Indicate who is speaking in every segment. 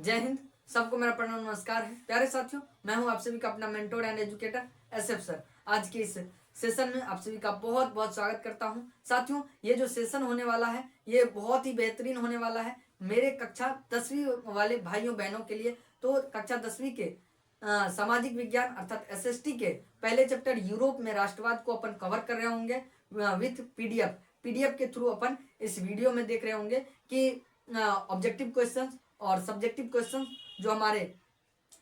Speaker 1: जय हिंद। सबको मेरा प्रणाम नमस्कार है। प्यारे साथियों, मैं हूं आप सभी का अपना mentor and educator SF sir. आज के इस सेशन में आप सभी का बहुत बहुत स्वागत करता हूं। साथियों, ये जो सेशन होने वाला है ये बहुत ही बेहतरीन होने वाला है मेरे कक्षा 10वीं वाले भाइयों बहनों के लिए। तो कक्षा 10वीं के सामाजिक विज्ञान अर्थात एसएसटी के पहले चैप्टर यूरोप में राष्ट्रवाद को अपन कवर कर रहे होंगे विथ पीडीएफ के थ्रू अपन इस वीडियो में देख रहे होंगे कि ऑब्जेक्टिव क्वेश्चंस और सब्जेक्टिव क्वेश्चंस जो हमारे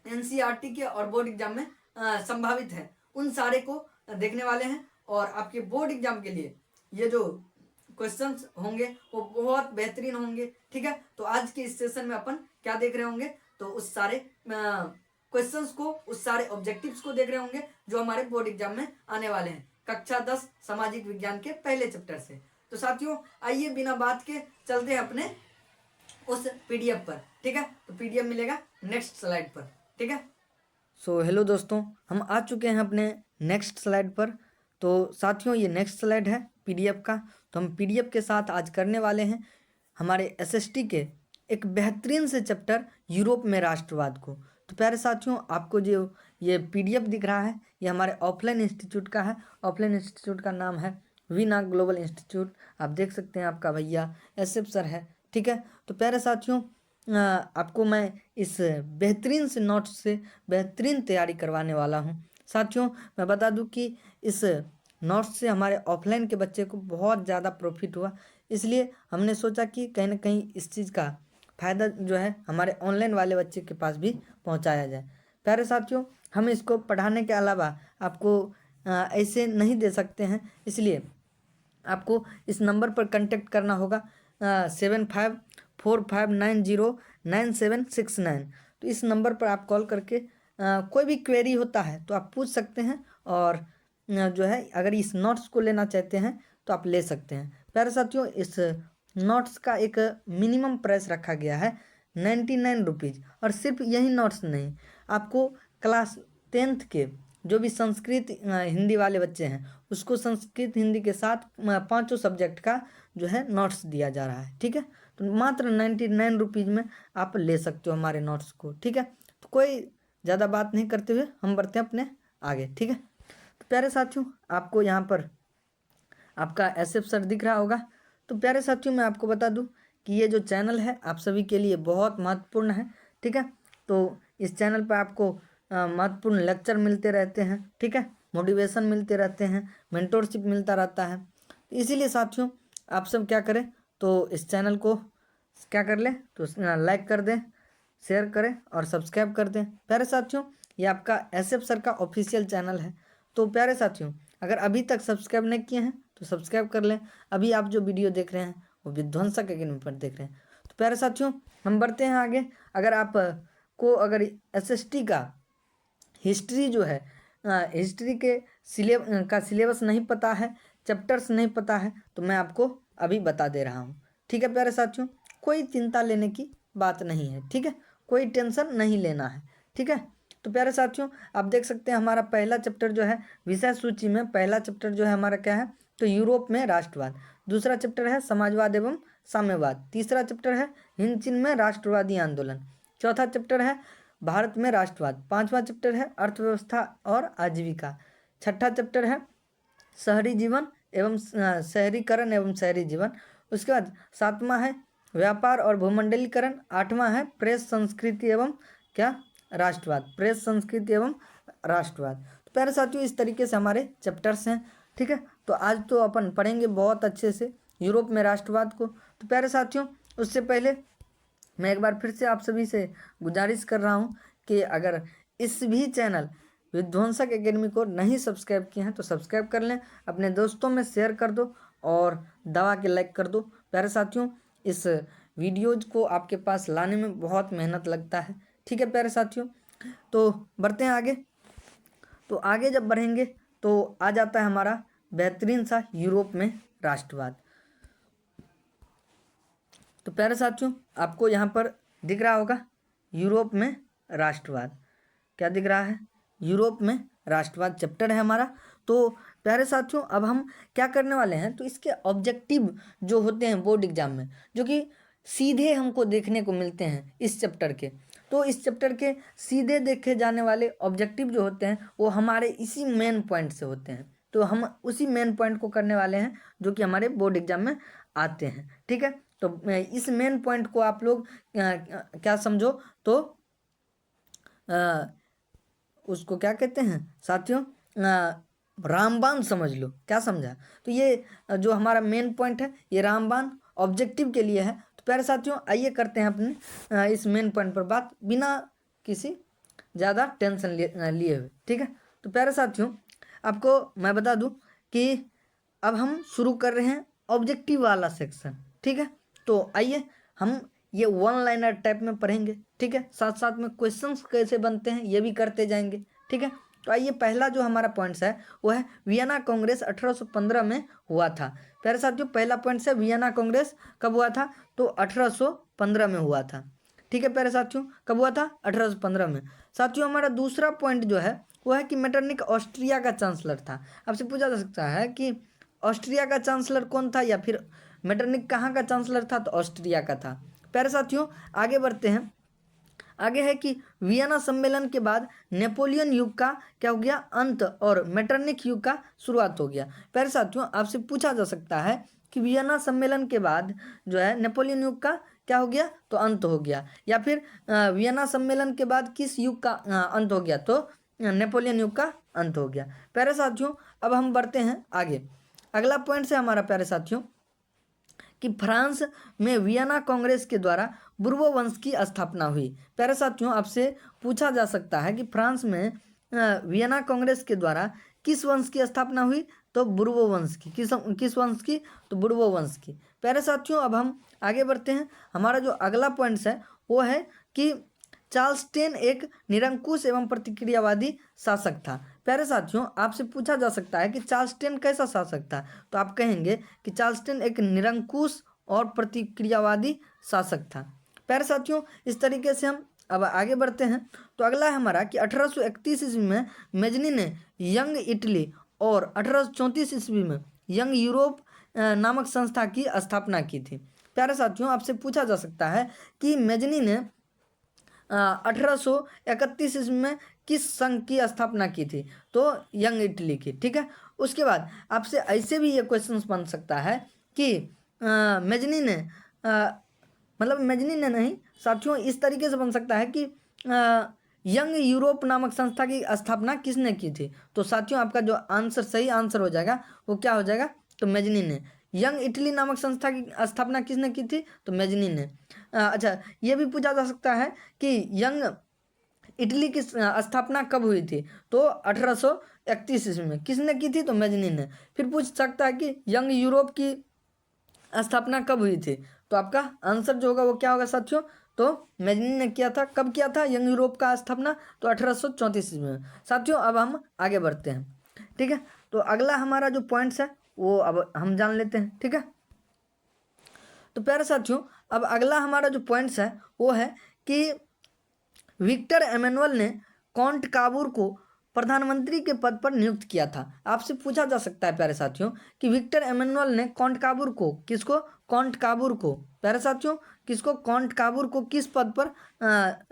Speaker 1: एनसीईआरटी के और बोर्ड एग्जाम में संभावित है उन सारे को देखने वाले हैं। और आपके बोर्ड एग्जाम के लिए ये जो क्वेश्चंस होंगे वो बहुत बेहतरीन होंगे। ठीक है, तो आज के इस सेशन में अपन क्या देख रहे होंगे, तो उस सारे क्वेश्चंस को, उस सारे ऑब्जेक्टिव्स को देख रहे होंगे जो हमारे बोर्ड एग्जाम में आने वाले हैं कक्षा 10 सामाजिक विज्ञान के पहले चैप्टर से। तो साथियों, आइए बिना बात के चलते हैं अपने उस पीडीएफ पर। ठीक है, तो पीडीएफ मिलेगा नेक्स्ट स्लाइड पर। ठीक है, सो हेलो दोस्तों, हम आ चुके हैं अपने नेक्स्ट स्लाइड पर। तो साथियों, ये नेक्स्ट स्लाइड है पीडीएफ का। तो हम पीडीएफ के साथ आज करने वाले हैं हमारे एसएसटी के एक बेहतरीन से चैप्टर यूरोप में राष्ट्रवाद को। तो प्यारे साथियों, आपको जो ये पीडीएफ दिख रहा है ये हमारे ऑफलाइन इंस्टीट्यूट का है। ऑफलाइन इंस्टीट्यूट का नाम है वीना ग्लोबल इंस्टीट्यूट। आप देख सकते हैं आपका भैया एसएफ सर है। ठीक है, तो प्यारे साथियों, आपको मैं इस बेहतरीन से नोट्स से बेहतरीन तैयारी करवाने वाला हूं। साथियों, मैं बता दूं कि इस नोट्स से हमारे ऑफलाइन के बच्चे को बहुत ज़्यादा प्रॉफिट हुआ, इसलिए हमने सोचा कि कहीं ना कहीं इस चीज़ का फ़ायदा जो है हमारे ऑनलाइन वाले बच्चे के पास भी पहुंचाया जाए। प्यारे साथियों, हम इसको पढ़ाने के अलावा आपको ऐसे नहीं दे सकते हैं, इसलिए आपको इस नंबर पर कांटेक्ट करना होगा 7545909769। तो इस नंबर पर आप कॉल करके कोई भी क्वेरी होता है तो आप पूछ सकते हैं, और जो है अगर इस नोट्स को लेना चाहते हैं तो आप ले सकते हैं। प्यारे साथियों, इस नोट्स का एक मिनिमम प्राइस रखा गया है 99 रुपीज़। और सिर्फ यही नोट्स नहीं, आपको क्लास 10th के जो भी संस्कृत हिंदी वाले बच्चे हैं उसको संस्कृत हिंदी के साथ 5 सब्जेक्ट का जो है नोट्स दिया जा रहा है। ठीक है, तो मात्र 99 रुपीज़ में आप ले सकते हो हमारे नोट्स को। ठीक है, तो कोई ज़्यादा बात नहीं करते हुए हम बढ़ते हैं अपने आगे। ठीक है, तो प्यारे साथियों, आपको यहाँ पर आपका एसएफ सर दिख रहा होगा। तो प्यारे साथियों, मैं आपको बता दूं कि ये जो चैनल है आप सभी के लिए बहुत महत्वपूर्ण है। ठीक है, तो इस चैनल पर आपको महत्वपूर्ण लेक्चर मिलते रहते हैं। ठीक है, मोटिवेशन मिलते रहते हैं, मेंटोरशिप मिलता रहता है। इसीलिए साथियों, आप सब क्या करें, तो इस चैनल को क्या कर लें, तो लाइक कर दें, शेयर करें और सब्सक्राइब कर दें। प्यारे साथियों, ये आपका एसएफ सर का ऑफिशियल चैनल है। तो प्यारे साथियों, अगर अभी तक सब्सक्राइब नहीं किए हैं तो सब्सक्राइब कर लें। अभी आप जो वीडियो देख रहे हैं वो विध्वंसक एकेडमी पर देख रहे हैं। तो प्यारे साथियों, हम बढ़ते हैं आगे। अगर आप को अगर एसएसटी का हिस्ट्री जो है, हिस्ट्री के सिलेबस नहीं पता है, चैप्टर्स नहीं पता है, तो मैं आपको अभी बता दे रहा हूँ। ठीक है प्यारे साथियों, कोई चिंता लेने की बात नहीं है। ठीक है, कोई टेंशन नहीं लेना है। ठीक है, तो प्यारे साथियों, आप देख सकते हैं हमारा पहला चैप्टर जो है विषय सूची में पहला चैप्टर जो है हमारा क्या है, तो यूरोप में राष्ट्रवाद। दूसरा चैप्टर है समाजवाद एवं साम्यवाद। तीसरा चैप्टर है हिंद चीन में राष्ट्रवादी आंदोलन। चौथा चैप्टर है भारत में राष्ट्रवाद। पांचवा चैप्टर है अर्थव्यवस्था और आजीविका। छठा चैप्टर है शहरी जीवन एवं शहरीकरण एवं शहरी जीवन। उसके बाद सातवां है व्यापार और भूमंडलीकरण। आठवां है प्रेस संस्कृति एवं क्या राष्ट्रवाद, प्रेस संस्कृति एवं राष्ट्रवाद। तो प्यारे साथियों, इस तरीके से हमारे चैप्टर्स हैं। ठीक है, तो आज तो अपन पढ़ेंगे बहुत अच्छे से यूरोप में राष्ट्रवाद को। तो प्यारे साथियों, उससे पहले मैं एक बार फिर से आप सभी से गुजारिश कर रहा हूँ कि अगर इस भी चैनल विध्वंसक एकेडमी को नहीं सब्सक्राइब किए हैं तो सब्सक्राइब कर लें, अपने दोस्तों में शेयर कर दो और दबा के लाइक कर दो। प्यारे साथियों, इस वीडियोज को आपके पास लाने में बहुत मेहनत लगता है। ठीक है प्यारे साथियों, तो बढ़ते हैं आगे। तो आगे जब बढ़ेंगे तो आ जाता है हमारा बेहतरीन सा यूरोप में राष्ट्रवाद। तो प्यारे साथियों, आपको यहाँ पर दिख रहा होगा यूरोप में राष्ट्रवाद। क्या दिख रहा है, यूरोप में राष्ट्रवाद चैप्टर है हमारा। तो प्यारे साथियों, अब हम क्या करने वाले हैं, तो इसके ऑब्जेक्टिव जो होते हैं बोर्ड एग्जाम में, जो कि सीधे हमको देखने को मिलते हैं इस चैप्टर के, तो इस चैप्टर के सीधे देखे जाने वाले ऑब्जेक्टिव जो होते हैं वो हमारे इसी मेन पॉइंट से होते हैं। तो हम उसी मेन पॉइंट को करने वाले हैं जो कि हमारे बोर्ड एग्जाम में आते हैं। ठीक है, तो इस मेन पॉइंट को आप लोग क्या समझो, तो उसको क्या कहते हैं साथियों, रामबाण समझ लो। क्या समझा? तो ये जो हमारा मेन पॉइंट है ये रामबाण ऑब्जेक्टिव के लिए है। तो प्यारे साथियों आइए करते हैं अपने इस मेन पॉइंट पर बात बिना किसी ज़्यादा टेंशन लिए हुए। ठीक है, तो प्यारे साथियों आपको मैं बता दूं कि अब हम शुरू कर रहे हैं ऑब्जेक्टिव वाला सेक्शन। ठीक है, तो आइए हम ये वन लाइनर टाइप में पढ़ेंगे। ठीक है, साथ साथ में क्वेश्चंस कैसे बनते हैं ये भी करते जाएंगे। ठीक है, तो आइए पहला जो हमारा पॉइंट्स है वो है वियना कांग्रेस 1815 में हुआ था। प्यारे साथियों पहला पॉइंट है वियना कांग्रेस कब हुआ था, तो 1815 में हुआ था। ठीक है प्यारे साथियों, कब हुआ था? 1815 में। साथियों हमारा दूसरा पॉइंट जो है वो है कि मेटरनिक ऑस्ट्रिया का चांसलर था। आपसे पूछा जा सकता है कि ऑस्ट्रिया का चांसलर कौन था, या फिर मेटरनिक कहाँ का चांसलर था, तो ऑस्ट्रिया का था। प्यारे साथियों आगे बढ़ते हैं। आगे है कि वियना सम्मेलन के बाद नेपोलियन युग का क्या हो गया? अंत, और मेटरनिक युग का शुरुआत हो गया। प्यारे साथियों आपसे पूछा जा सकता है कि वियना सम्मेलन के बाद जो है नेपोलियन युग का क्या हो गया? तो अंत हो गया। या फिर वियना सम्मेलन के बाद किस युग का अंत हो गया? तो नेपोलियन युग का अंत हो गया। प्यारे साथियों अब हम बढ़ते हैं आगे। अगला पॉइंट है हमारा प्यारे साथियों कि फ्रांस में वियना कांग्रेस के द्वारा बुर्बो वंश की स्थापना हुई। प्यारे साथियों आपसे पूछा जा सकता है कि फ्रांस में वियना कांग्रेस के द्वारा किस वंश की स्थापना हुई? तो बुर्बो वंश की। किस वंश की? तो बुर्बो वंश की। प्यारे साथियों अब हम आगे बढ़ते हैं। हमारा जो अगला पॉइंट्स है वो है कि चार्ल्सटेन एक निरंकुश एवं प्रतिक्रियावादी शासक था। प्यारे साथियों आपसे पूछा जा सकता है कि चार्ल्सटेन कैसा शासक था, तो आप कहेंगे कि चार्ल्सटेन एक निरंकुश और प्रतिक्रियावादी शासक था। प्यारे साथियों इस तरीके से हम अब आगे बढ़ते हैं। तो अगला है हमारा कि 1831 ईस्वी में मेजनी ने यंग इटली और 1834 ईस्वी में यंग यूरोप नामक संस्था की स्थापना की थी। प्यारे साथियों आपसे पूछा जा सकता है कि मेजनी ने 1831 ईस्वी में किस संघ की स्थापना की थी? तो यंग इटली की। ठीक है, उसके बाद आपसे ऐसे भी ये क्वेश्चन बन सकता है कि मेजनी ने मतलब मेजनी ने नहीं साथियों, इस तरीके से बन सकता है कि यंग यूरोप नामक संस्था की स्थापना किसने की थी? तो साथियों आपका जो आंसर सही आंसर हो जाएगा वो क्या हो जाएगा? तो मेजनी ने। यंग इटली नामक संस्था की स्थापना किसने की थी? तो मेजनी ने। अच्छा ये भी पूछा जा सकता है कि यंग इटली की स्थापना कब हुई थी? तो 1831 ईस्वी में। किसने की थी? तो मेजनी ने। फिर पूछ सकता है कि यंग यूरोप की स्थापना कब हुई थी? तो आपका आंसर जो होगा वो क्या होगा साथियों? तो मेजनी ने किया था। कब किया था यंग यूरोप का स्थापना? तो 1834 में। साथियों अब हम आगे बढ़ते हैं। ठीक है, तो अगला हमारा जो पॉइंट्स है वो अब हम जान लेते हैं। ठीक है, तो प्यारे साथियों अब अगला हमारा जो पॉइंट्स है वो है कि विक्टर एमेनुअल ने कॉन्ट काबूर को प्रधानमंत्री के पद पर नियुक्त किया था। आपसे पूछा जा सकता है प्यारे साथियों कि विक्टर एमेनुअल ने कॉन्ट काबूर को, किसको? कॉन्ट काबूर को। प्यारे साथियों किसको? कॉन्ट काबूर को किस पद पर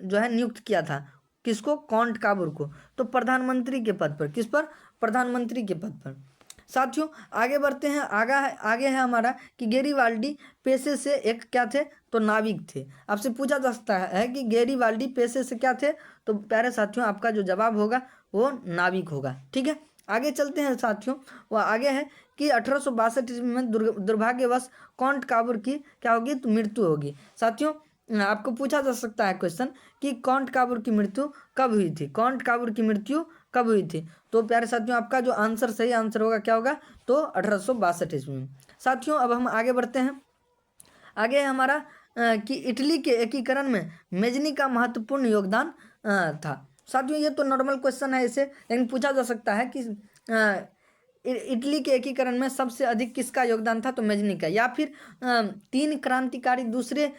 Speaker 1: जो है नियुक्त किया था? किसको? कॉन्ट काबूर को। तो प्रधानमंत्री के पद पर। किस पर? प्रधानमंत्री के पद पर। साथियों आगे बढ़ते हैं। आगे है हमारा कि गेरिबाल्डी पेशे से एक क्या थे? तो नाविक थे। आपसे पूछा जा सकता है कि गेरिबाल्डी पेशे से क्या थे? तो प्यारे साथियों आपका जो जवाब होगा वो नाविक होगा। ठीक है, आगे चलते हैं साथियों। वो आगे है कि 1862 ईस्वी में दुर्भाग्यवश कॉन्ट काबूर की क्या होगी? तो मृत्यु होगी। साथियों आपको पूछा जा सकता है क्वेश्चन कि कॉन्ट काबूर की मृत्यु कब हुई थी? कॉन्ट काबूर की मृत्यु कब हुई थी? तो प्यारे साथियों आपका जो आंसर सही आंसर होगा क्या होगा? तो 1862 ईस्वी में। साथियों अब हम आगे बढ़ते हैं। आगे है हमारा कि इटली के एकीकरण में मेजनी का महत्वपूर्ण योगदान था। साथियों ये तो नॉर्मल क्वेश्चन है इसे, लेकिन पूछा जा सकता है कि इटली के एकीकरण में सबसे अधिक किसका योगदान था? तो मेजनी का। या फिर 3 क्रांतिकारी दूसरे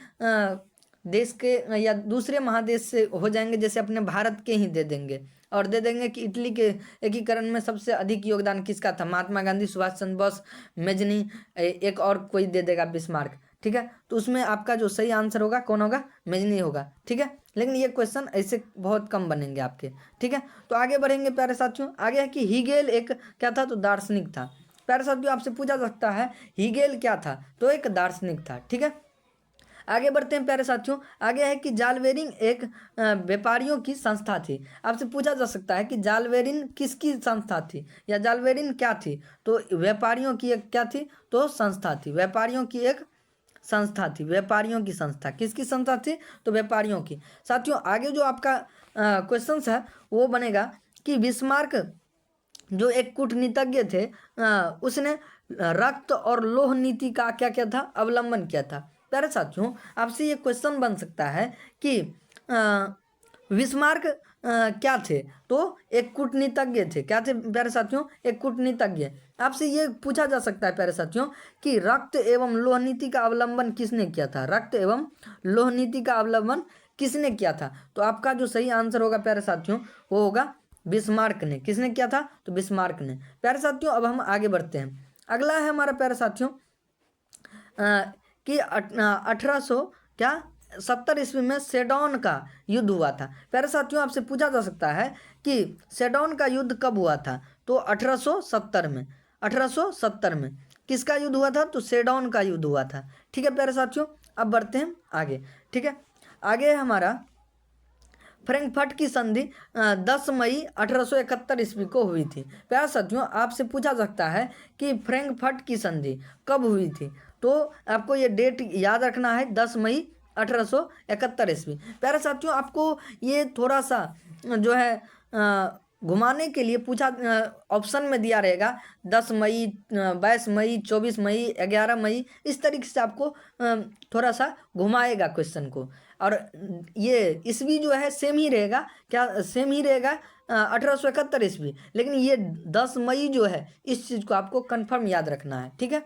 Speaker 1: देश के या दूसरे महादेश से हो जाएंगे, जैसे अपने भारत के ही दे देंगे और दे देंगे कि इटली के एकीकरण में सबसे अधिक योगदान किसका था? महात्मा गांधी, सुभाष चंद्र बोस, मेजनी, एक और कोई दे देगा बिस्मार्क। ठीक है। तो उसमें आपका जो सही आंसर होगा कौन होगा, मेजनी होगा, ठीक है। लेकिन ये क्वेश्चन ऐसे बहुत कम बनेंगे आपके, ठीक है। तो आगे बढ़ेंगे प्यारे साथियों। आगे है कि हीगेल एक क्या था, तो दार्शनिक था। प्यारे साथियों आपसे पूछा जा सकता है हीगेल क्या था, तो एक दार्शनिक था, ठीक है। आगे बढ़ते हैं प्यारे साथियों। आगे है कि जालवेरिन एक व्यापारियों की संस्था थी। आपसे पूछा जा सकता है कि जालवेरिन किसकी संस्था थी या जालवेरिन क्या थी, तो व्यापारियों की एक क्या थी, तो संस्था थी। व्यापारियों की एक संस्था थी, व्यापारियों की संस्था। किसकी संस्था थी, तो व्यापारियों की। साथियों आगे जो आपका क्वेश्चन है वो बनेगा कि बिस्मार्क जो एक कूटनीतिज्ञ थे, उसने रक्त और लोह नीति का क्या क्या था, अवलंबन किया था। प्यारे साथियों आपसे ये क्वेश्चन बन सकता है कि बिस्मार्क क्या थे, तो एक कूटनीतिज्ञ थे। क्या थे प्यारे साथियों, एक कूटनीतिज्ञ। आपसे ये पूछा जा सकता है प्यारे साथियों कि रक्त एवं लोह नीति का अवलंबन किसने किया था, रक्त एवं लोह नीति का अवलंबन किसने किया था, तो आपका जो सही आंसर होगा प्यारे साथियों वो होगा बिस्मार्क ने। किसने किया था, तो बिस्मार्क ने। प्यारे साथियों अब हम आगे बढ़ते हैं। अगला है हमारा प्यारे साथियों कि 1800 क्या 70 ईस्वी में सेडोन का युद्ध हुआ था। प्यारे साथियों आपसे पूछा जा सकता है कि सेडोन का युद्ध कब हुआ था, तो 1870 में। 1870 में किसका युद्ध हुआ था, तो सेडोन का युद्ध हुआ था, ठीक है प्यारे साथियों। अब बढ़ते हैं आगे, ठीक है। आगे है हमारा फ्रैंकफर्ट की संधि 10 मई 1871 ईस्वी को हुई थी। प्यारे साथियों आपसे पूछा सकता है कि फ्रैंकफर्ट की संधि कब हुई थी, तो आपको ये डेट याद रखना है, 10 मई 1871 ईस्वी। प्यारे साथियों आपको ये थोड़ा सा जो है घुमाने के लिए पूछा, ऑप्शन में दिया रहेगा 10 मई, 22 मई, 24 मई, 11 मई, इस तरीके से आपको थोड़ा सा घुमाएगा क्वेश्चन को। और ये ईस्वी जो है सेम ही रहेगा, क्या सेम ही रहेगा 1871 ईस्वी, लेकिन ये 10 मई जो है इस चीज़ को आपको कंफर्म याद रखना है, ठीक है।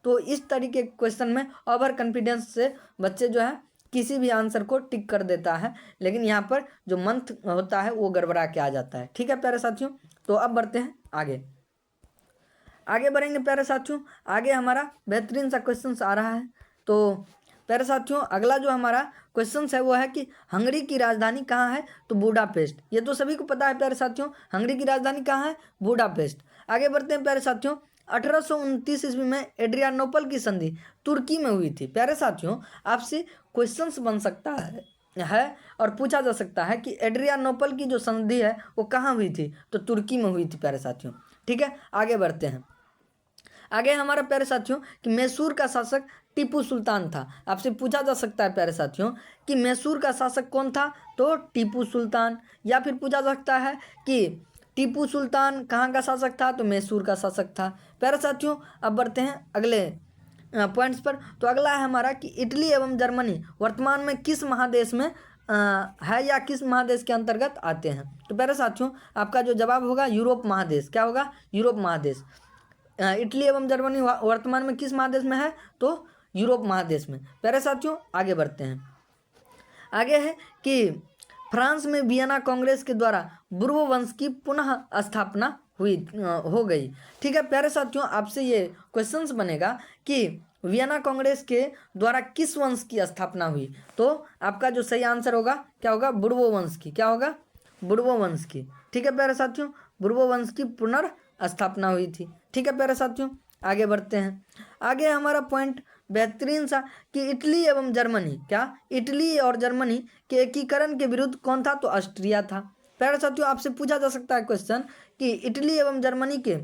Speaker 1: तो इस तरीके के क्वेश्चन में ओवर कॉन्फिडेंस से बच्चे जो है किसी भी आंसर को टिक कर देता है, लेकिन यहाँ पर जो मंथ होता है वो गड़बड़ा के आ जाता है, ठीक है प्यारे साथियों। तो अब बढ़ते हैं आगे, आगे बढ़ेंगे प्यारे साथियों। आगे हमारा बेहतरीन सा क्वेश्चन आ रहा है। तो प्यारे साथियों अगला जो हमारा क्वेश्चन है वो है कि हंगरी की राजधानी कहाँ है, तो बुडापेस्ट। ये तो सभी को पता है प्यारे साथियों, हंगरी की राजधानी कहाँ है, बुडापेस्ट। आगे बढ़ते हैं प्यारे साथियों। 1829 ईस्वी में एड्रियानोपल की संधि तुर्की में हुई थी। प्यारे साथियों आपसे क्वेश्चंस बन सकता है और पूछा जा सकता है कि एड्रियानोपल की जो संधि है वो कहाँ हुई थी, तो तुर्की में हुई थी प्यारे साथियों, ठीक है। आगे बढ़ते हैं। आगे हमारा प्यारे साथियों कि मैसूर का शासक टीपू सुल्तान था। आपसे पूछा जा सकता है प्यारे साथियों कि मैसूर का शासक कौन था, तो टीपू सुल्तान। या फिर पूछा जा सकता है कि टीपू सुल्तान कहाँ का शासक था, तो मैसूर का शासक था। प्यारे साथियों अब बढ़ते हैं अगले पॉइंट्स पर। तो अगला है हमारा कि इटली एवं जर्मनी वर्तमान में किस महादेश में है या किस महादेश के अंतर्गत आते हैं, तो प्यारे साथियों आपका जो जवाब होगा यूरोप महादेश। क्या होगा, यूरोप महादेश। इटली एवं जर्मनी वर्तमान में किस महादेश में है, तो यूरोप महादेश में। प्यारे साथियों आगे बढ़ते हैं। आगे है कि फ्रांस में वियना कांग्रेस के द्वारा बुर्बो वंश की पुनः स्थापना हुई हो गई, ठीक है। प्यारे साथियों आपसे ये क्वेश्चंस बनेगा कि वियना कांग्रेस के द्वारा किस वंश की स्थापना हुई, तो आपका जो सही आंसर होगा क्या होगा, बुर्बो वंश की। क्या होगा, बुर्बो वंश की, ठीक है प्यारे साथियों। बुर्बो वंश की पुनर्स्थापना हुई थी, ठीक है प्यारे साथियों। आगे बढ़ते हैं। आगे हमारा पॉइंट बेहतरीन सा कि इटली एवं जर्मनी, क्या इटली और जर्मनी के एकीकरण के विरुद्ध कौन था, तो ऑस्ट्रिया था। प्यारे साथियों आपसे पूछा जा सकता है क्वेश्चन कि इटली एवं जर्मनी के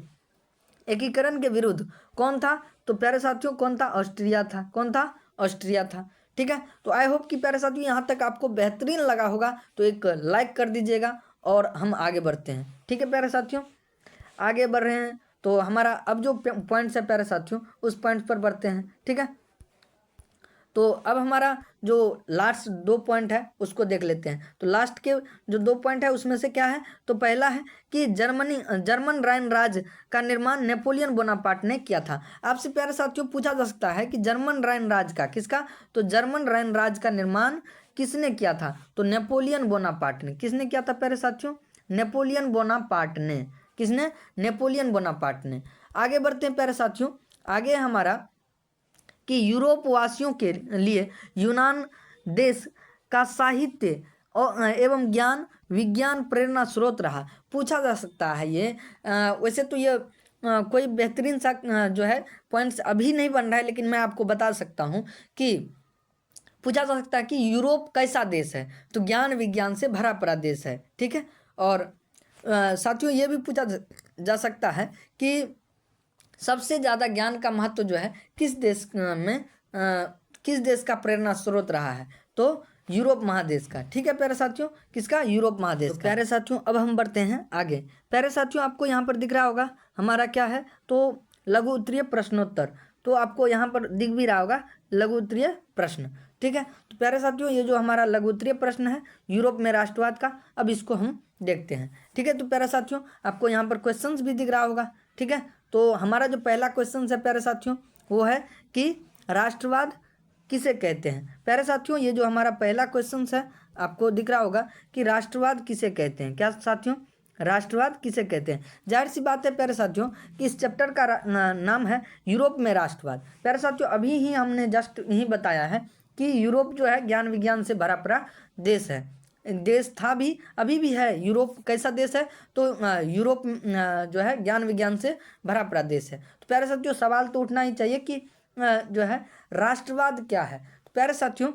Speaker 1: एकीकरण के विरुद्ध कौन था, तो प्यारे साथियों कौन था, ऑस्ट्रिया था। कौन था, ऑस्ट्रिया था, ठीक है। तो आई होप कि प्यारे साथियों यहाँ तक आपको बेहतरीन लगा होगा, तो एक लाइक कर दीजिएगा और हम आगे बढ़ते हैं, ठीक है प्यारे साथियों। आगे बढ़ रहे हैं तो हमारा अब जो पॉइंट्स है प्यारे साथियों उस पॉइंट पर बढ़ते हैं, ठीक है। तो अब हमारा जो लास्ट 2 पॉइंट है उसको देख लेते हैं। तो लास्ट के जो 2 पॉइंट है उसमें से क्या है, तो पहला है कि जर्मन राइन राज्य का निर्माण नेपोलियन बोनापार्ट ने किया था। आपसे प्यारे साथियों पूछा जा सकता है कि जर्मन राइन राज्य का किसका, तो जर्मन राइन राज्य का निर्माण किसने किया था, तो नेपोलियन बोनापार्ट ने। किसने किया था प्यारे साथियों, नेपोलियन बोनापार्ट ने। किसने, नेपोलियन बोनापार्ट ने। आगे बढ़ते हैं प्यारे साथियों। आगे हमारा कि यूरोप वासियों के लिए यूनान देश का साहित्य और एवं ज्ञान विज्ञान प्रेरणा स्रोत रहा। पूछा जा सकता है ये। वैसे तो ये कोई बेहतरीन सा जो है पॉइंट्स अभी नहीं बन रहा है, लेकिन मैं आपको बता सकता हूँ कि पूछा जा सकता है कि यूरोप कैसा देश है, तो ज्ञान विज्ञान से भरा पड़ा देश है। ठीक है। और साथियों ये भी पूछा जा सकता है कि सबसे ज़्यादा ज्ञान का महत्व जो है किस देश में किस देश का प्रेरणा स्रोत रहा है, तो यूरोप महादेश का। ठीक है प्यारे साथियों, किसका? यूरोप महादेश का। प्यारे साथियों अब हम बढ़ते हैं आगे। प्यारे साथियों आपको यहाँ पर दिख रहा होगा हमारा क्या है, तो लघु उत्तरीय प्रश्नोत्तर। तो आपको यहाँ पर दिख भी रहा होगा लघु उत्तरीय प्रश्न। ठीक है। तो प्यारे साथियों ये जो हमारा लघु उत्तरीय प्रश्न है यूरोप में राष्ट्रवाद का, अब इसको हम देखते हैं। ठीक है। तो प्यारे साथियों आपको यहाँ पर क्वेश्चंस भी दिख रहा होगा। ठीक है। तो हमारा जो पहला क्वेश्चन है प्यारे साथियों वो है कि राष्ट्रवाद किसे कहते हैं। प्यारे साथियों ये जो हमारा पहला क्वेश्चन है आपको दिख रहा होगा कि राष्ट्रवाद किसे कहते हैं। क्या साथियों? राष्ट्रवाद किसे कहते हैं। जाहिर सी बात है प्यारे साथियों कि इस चैप्टर का नाम है यूरोप में राष्ट्रवाद। प्यारे साथियों अभी ही हमने जस्ट यही बताया है कि यूरोप जो है ज्ञान विज्ञान से भरा पड़ा देश है, देश था भी अभी भी है। यूरोप कैसा देश है, तो यूरोप जो है ज्ञान विज्ञान से भरा पड़ा देश है। तो प्यारे साथियों सवाल तो उठना ही चाहिए कि जो है राष्ट्रवाद क्या है। तो प्यारे साथियों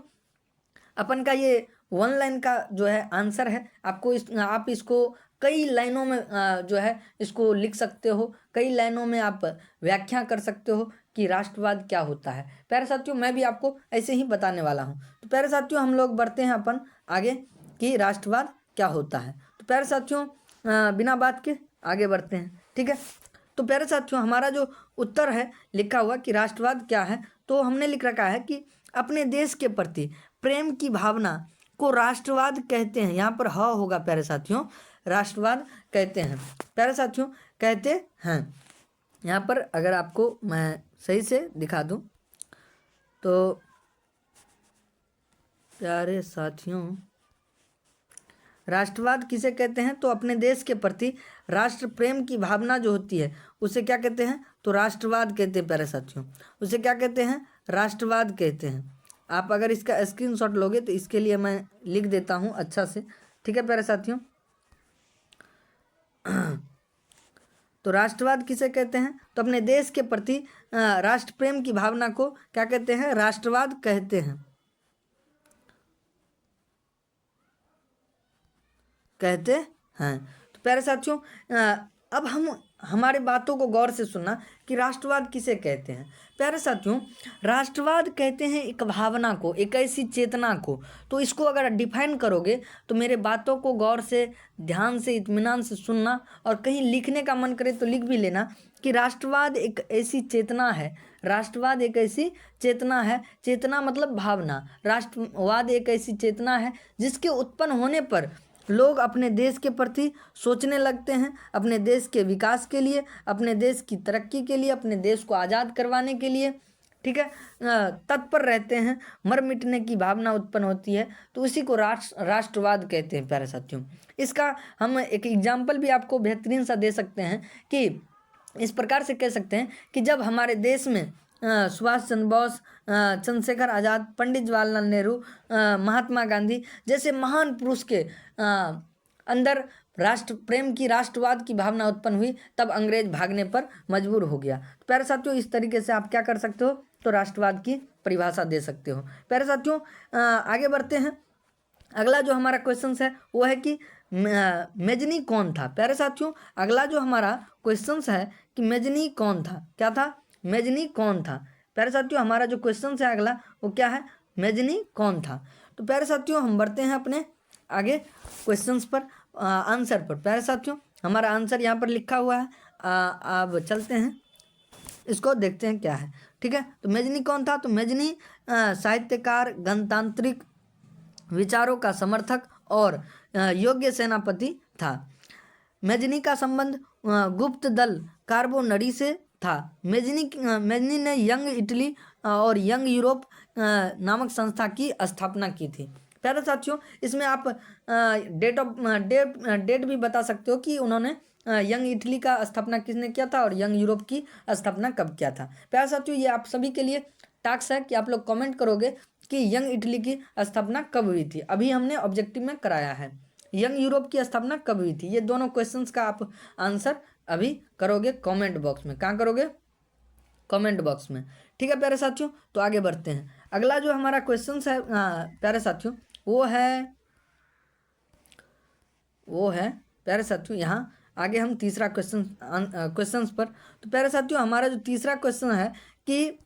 Speaker 1: अपन का ये 1 लाइन का जो है आंसर है। आपको आप इसको कई लाइनों में जो है इसको लिख सकते हो, कई लाइनों में आप व्याख्या कर सकते हो कि राष्ट्रवाद क्या होता है। प्यारे साथियों मैं भी आपको ऐसे ही बताने वाला हूँ। तो प्यारे साथियों हम लोग बढ़ते हैं अपन आगे कि राष्ट्रवाद क्या होता है। तो प्यारे साथियों बिना बात के आगे बढ़ते हैं। ठीक है। तो प्यारे साथियों हमारा जो उत्तर है लिखा हुआ कि राष्ट्रवाद क्या है, तो हमने लिख रखा है कि अपने देश के प्रति प्रेम की भावना को राष्ट्रवाद कहते हैं। यहाँ पर ह होगा प्यारे साथियों, राष्ट्रवाद कहते हैं। प्यारे साथियों कहते हैं। यहाँ पर अगर आपको मैं सही से दिखा दूँ तो प्यारे साथियों राष्ट्रवाद किसे कहते हैं, तो अपने देश के प्रति राष्ट्र प्रेम की भावना जो होती है उसे क्या कहते हैं, तो राष्ट्रवाद कहते हैं। प्यारे साथियों उसे क्या कहते हैं, राष्ट्रवाद कहते हैं। आप अगर इसका स्क्रीनशॉट लोगे तो इसके लिए मैं लिख देता हूँ अच्छा से। ठीक है प्यारे साथियों तो राष्ट्रवाद किसे कहते हैं, तो अपने देश के प्रति राष्ट्र प्रेम की भावना को क्या कहते हैं, राष्ट्रवाद कहते हैं, कहते हैं। तो प्यारे साथियों अब हम हमारे बातों को गौर से सुनना कि राष्ट्रवाद किसे कहते हैं। प्यारे साथियों राष्ट्रवाद कहते हैं एक भावना को, एक ऐसी चेतना को। तो इसको अगर डिफाइन करोगे तो मेरे बातों को गौर से ध्यान से इत्मीनान से सुनना, और कहीं लिखने का मन करे तो लिख भी लेना कि राष्ट्रवाद एक ऐसी चेतना है। राष्ट्रवाद एक ऐसी चेतना है, चेतना मतलब भावना। राष्ट्रवाद एक ऐसी चेतना है जिसके उत्पन्न होने पर लोग अपने देश के प्रति सोचने लगते हैं, अपने देश के विकास के लिए, अपने देश की तरक्की के लिए, अपने देश को आज़ाद करवाने के लिए, ठीक है, तत्पर रहते हैं। मर मिटने की भावना उत्पन्न होती है, तो उसी को राष्ट्रवाद कहते हैं। प्यारे साथियों इसका हम एक एग्जाम्पल भी आपको बेहतरीन सा दे सकते हैं कि इस प्रकार से कह सकते हैं कि जब हमारे देश में सुभाष चंद्र बोस, चंद्रशेखर आज़ाद, पंडित जवाहरलाल नेहरू, महात्मा गांधी जैसे महान पुरुष के अंदर राष्ट्र प्रेम की, राष्ट्रवाद की भावना उत्पन्न हुई, तब अंग्रेज भागने पर मजबूर हो गया। तो प्यारे साथियों इस तरीके से आप क्या कर सकते हो, तो राष्ट्रवाद की परिभाषा दे सकते हो। प्यारे साथियों आगे बढ़ते हैं। अगला जो हमारा क्वेश्चन है वो है कि मेजनी कौन था। प्यारे साथियों अगला जो हमारा क्वेश्चन है कि मेजनी कौन था। क्या था, मेजनी कौन था। प्यारे साथियों हमारा जो क्वेश्चन है अगला वो क्या है, मेजनी कौन था। तो प्यारे साथियों हम बढ़ते हैं अपने आगे क्वेश्चंस पर, आंसर पर। प्यारे साथियों हमारा आंसर यहाँ पर लिखा हुआ है, अब चलते हैं इसको देखते हैं क्या है। ठीक है। तो मेजनी कौन था, तो मेजनी साहित्यकार, गणतांत्रिक विचारों का समर्थक और योग्य सेनापति था। मेजनी का संबंध गुप्त दल कार्बोनरी से था। मेजनी ने यंग इटली और यंग यूरोप नामक संस्था की स्थापना की थी। प्यारे साथियों इसमें आप डेट भी बता सकते हो कि उन्होंने यंग इटली का स्थापना किसने किया था और यंग यूरोप की स्थापना कब किया था। प्यारे साथियों ये आप सभी के लिए टास्क है कि आप लोग कमेंट करोगे कि यंग इटली की स्थापना कब हुई थी। अभी हमने ऑब्जेक्टिव में कराया है यंग यूरोप की स्थापना कब हुई थी। ये दोनों क्वेश्चंस का आप आंसर अभी करोगे कमेंट बॉक्स में। कहाँ करोगे? कमेंट बॉक्स में। ठीक है प्यारे साथियों, तो आगे बढ़ते हैं। अगला जो हमारा क्वेश्चन है प्यारे साथियों वो है प्यारे साथियों, यहाँ आगे हम तीसरा क्वेश्चंस पर। तो प्यारे साथियों, हमारा जो तीसरा क्वेश्चन है कि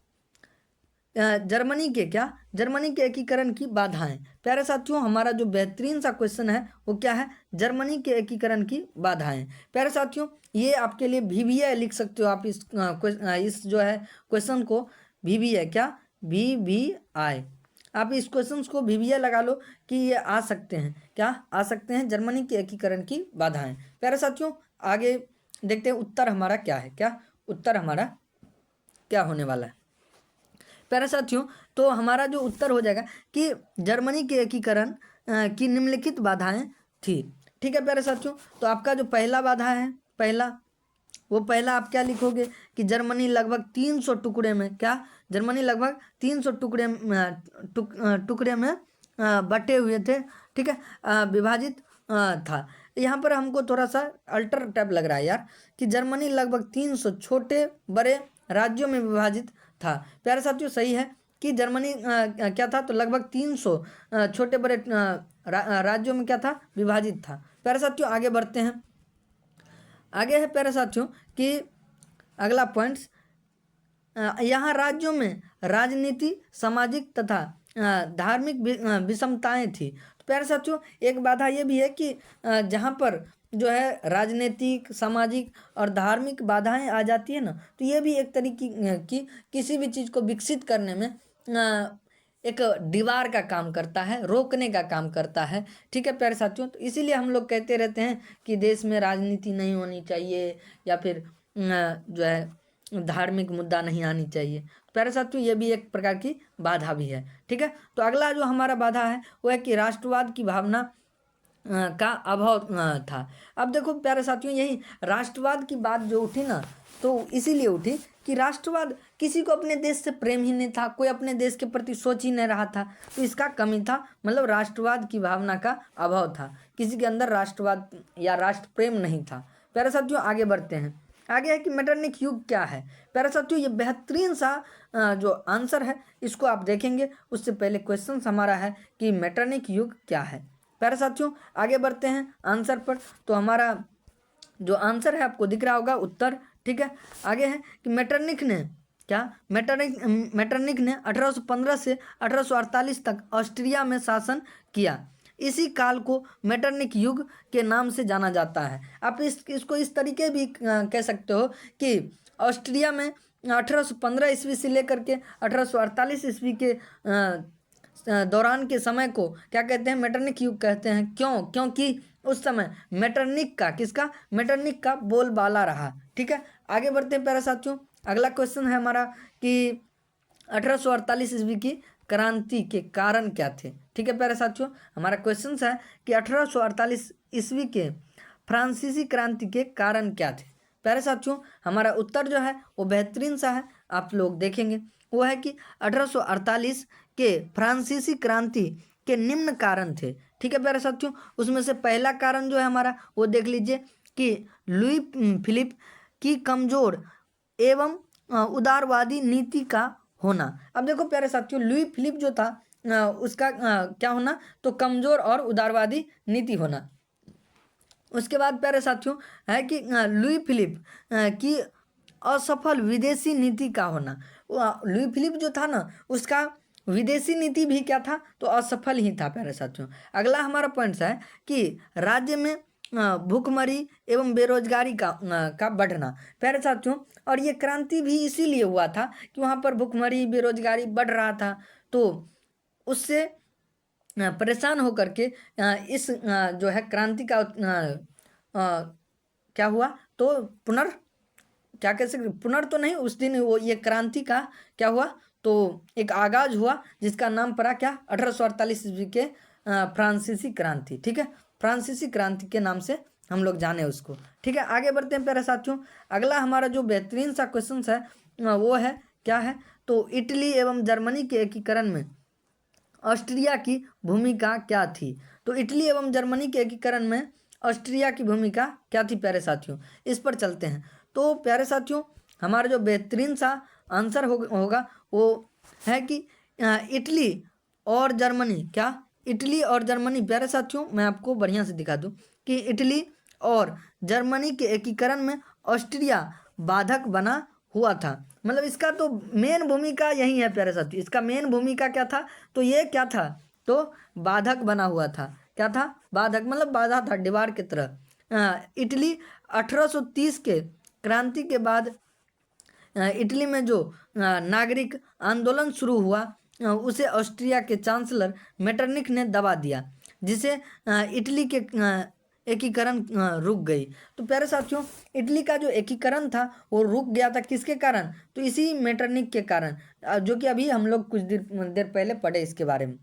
Speaker 1: जर्मनी के एकीकरण की बाधाएं। प्यारे साथियों, हमारा जो बेहतरीन सा क्वेश्चन है वो क्या है? जर्मनी के एकीकरण की बाधाएं। प्यारे साथियों, ये आपके लिए VBA लिख सकते हो आप इस जो है क्वेश्चन को VBA क्या VBI, आप इस क्वेश्चन को VBA लगा लो कि ये आ सकते हैं, क्या आ सकते हैं? जर्मनी के एकीकरण की बाधाएं। प्यारे साथियों, आगे देखते हैं उत्तर हमारा क्या है। क्या उत्तर हमारा क्या होने वाला है प्यारे साथियों? तो हमारा जो उत्तर हो जाएगा कि जर्मनी के एकीकरण की निम्नलिखित बाधाएं थी। ठीक है प्यारे साथियों, तो आपका जो पहला बाधा है, पहला आप क्या लिखोगे कि जर्मनी लगभग 300 टुकड़े में, क्या जर्मनी लगभग 300 टुकड़े में बटे हुए थे। ठीक है, विभाजित था। यहाँ पर हमको थोड़ा सा अल्टर टाइप लग रहा है यार, कि जर्मनी लगभग 300 छोटे बड़े राज्यों में विभाजित था। प्यारे साथियों, सही है कि जर्मनी क्या था? तो लगभग 300 छोटे बड़े राज्यों में क्या था? विभाजित था। प्यारे साथियों, आगे बढ़ते हैं। आगे है प्यारे साथियों कि अगला पॉइंट्स, यहाँ राज्यों में राजनीति, सामाजिक तथा धार्मिक विषमताएं थी। तो प्यारे साथियों, एक बाधा ये भी है कि जहाँ पर जो है राजनीतिक, सामाजिक और धार्मिक बाधाएं आ जाती है ना, तो ये भी एक तरीके की किसी भी चीज़ को विकसित करने में एक दीवार का काम करता है, रोकने का काम करता है। ठीक है प्यारे साथियों, तो इसीलिए हम लोग कहते रहते हैं कि देश में राजनीति नहीं होनी चाहिए या फिर जो है धार्मिक मुद्दा नहीं आनी चाहिए। प्यारे साथियों, ये भी एक प्रकार की बाधा भी है। ठीक है, तो अगला जो हमारा बाधा है वो है कि राष्ट्रवाद की भावना का अभाव था। अब देखो प्यारे साथियों, यही राष्ट्रवाद की बात जो उठी ना, तो इसीलिए उठी कि राष्ट्रवाद, किसी को अपने देश से प्रेम ही नहीं था, कोई अपने देश के प्रति सोच ही नहीं रहा था, तो इसका कमी था। मतलब राष्ट्रवाद की भावना का अभाव था, किसी के अंदर राष्ट्रवाद या राष्ट्र प्रेम नहीं था। प्यारे साथियों, आगे बढ़ते हैं। आगे है कि मेटरनिक युग क्या है। प्यारे साथियों, ये बेहतरीन सा जो आंसर है इसको आप देखेंगे, उससे पहले क्वेश्चन हमारा है कि मेटरनिक युग क्या है। प्यारे साथियों, आगे बढ़ते हैं आंसर पर। तो हमारा जो आंसर है आपको दिख रहा होगा उत्तर। ठीक है, आगे है कि मेटरनिख ने 1815 से 1848 तक ऑस्ट्रिया में शासन किया। इसी काल को मेटरनिख युग के नाम से जाना जाता है। आप इसको इस तरीके भी कह सकते हो कि ऑस्ट्रिया में 1815 ईस्वी से लेकर के 1848 ईस्वी के दौरान के समय को क्या कहते हैं? मेटरनिख युग कहते हैं। क्योंकि उस समय मेटरनिख का बोलबाला रहा। ठीक है, आगे बढ़ते हैं प्यारे साथियों। अगला क्वेश्चन है हमारा कि 1848 ईस्वी की क्रांति के कारण क्या थे। ठीक है प्यारे साथियों, हमारा क्वेश्चन है कि 1848 ईस्वी के फ्रांसीसी क्रांति के कारण क्या थे। प्यारे साथियों, हमारा उत्तर जो है वो बेहतरीन सा है, आप लोग देखेंगे। वो है कि 1848 के फ्रांसीसी क्रांति के निम्न कारण थे। ठीक है प्यारे साथियों, उसमें से पहला कारण जो है हमारा वो देख लीजिए कि लुई फिलिप की कमजोर एवं उदारवादी नीति का होना। अब देखो प्यारे साथियों, लुई फिलिप जो था उसका क्या होना? तो कमजोर और उदारवादी नीति होना। उसके बाद प्यारे साथियों है कि लुई फिलिप की असफल विदेशी नीति का होना। लुई फिलिप जो था ना, उसका विदेशी नीति भी क्या था? तो असफल ही था प्यारे साथियों। अगला हमारा पॉइंट है कि राज्य में भूखमरी एवं बेरोजगारी का बढ़ना। प्यारे साथियों, और ये क्रांति भी इसीलिए हुआ था कि वहाँ पर भूखमरी बेरोजगारी बढ़ रहा था, तो उससे परेशान होकर के इस जो है क्रांति का क्या हुआ? तो क्या कह सकते, पुनर तो नहीं, उस दिन वो ये क्रांति का क्या हुआ? तो एक आगाज हुआ जिसका नाम पड़ा क्या? 1848 ईस्वी के फ्रांसीसी क्रांति। ठीक है, फ्रांसीसी क्रांति के नाम से हम लोग जाने उसको। ठीक है, आगे बढ़ते हैं प्यारे साथियों। अगला हमारा जो बेहतरीन सा क्वेश्चन है वो है क्या है? तो इटली एवं जर्मनी के एकीकरण में ऑस्ट्रिया की भूमिका क्या थी? तो इटली एवं जर्मनी के एकीकरण में ऑस्ट्रिया की भूमिका क्या थी प्यारे साथियों? इस पर चलते हैं। तो प्यारे साथियों, हमारा जो बेहतरीन सा आंसर होगा वो है कि इटली और जर्मनी। क्या? इटली और जर्मनी। प्यारे साथियों, मैं आपको बढ़िया से दिखा दूं कि इटली और जर्मनी के एकीकरण में ऑस्ट्रिया बाधक बना हुआ था। मतलब इसका तो मेन भूमिका यही है प्यारे साथियों। इसका मेन भूमिका क्या था? तो ये क्या था? तो बाधक बना हुआ था। क्या था? बाधक, मतलब बाधा था, दीवार की तरह। इटली 1830 के क्रांति के बाद इटली में जो नागरिक आंदोलन शुरू हुआ उसे ऑस्ट्रिया के चांसलर मेटरनिख ने दबा दिया, जिसे इटली के एकीकरण रुक गई। तो प्यारे साथियों, इटली का जो एकीकरण था वो रुक गया था किसके कारण? तो इसी मेटरनिख के कारण, जो कि अभी हम लोग कुछ देर पहले पढ़े इसके बारे में।